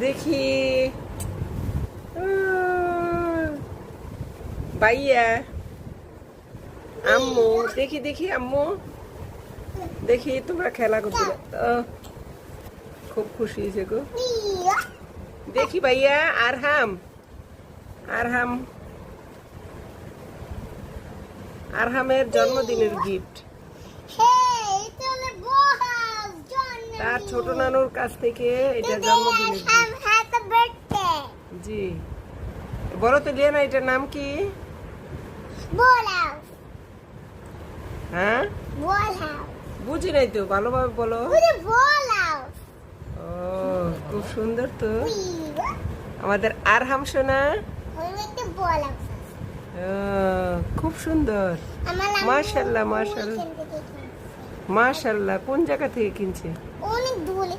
দেখি ভাইয়া আম্মু দেখি দেখি আম্মু দেখি তোমরা খেলা করতে খুব খুশি হয়েছে গো। দেখি ভাইয়া আরহাম আরহাম আরহামের জন্মদিনের গিফট তার ছোট নানুর কাছ থেকে এটা জন্মদিনের গিফট। জি বলো তো লিয়ানা এটার নাম কি? হ্যাঁ বুঝি নাই তো ভালোভাবে বলো। ও খুব সুন্দর তো আমাদের আরহাম সোনা। খুব সুন্দর মাশাআল্লাহ মাশাআল্লাহ মাশাআল্লাহ। কোন জায়গা থেকে কিনছে? অনেক দূরে।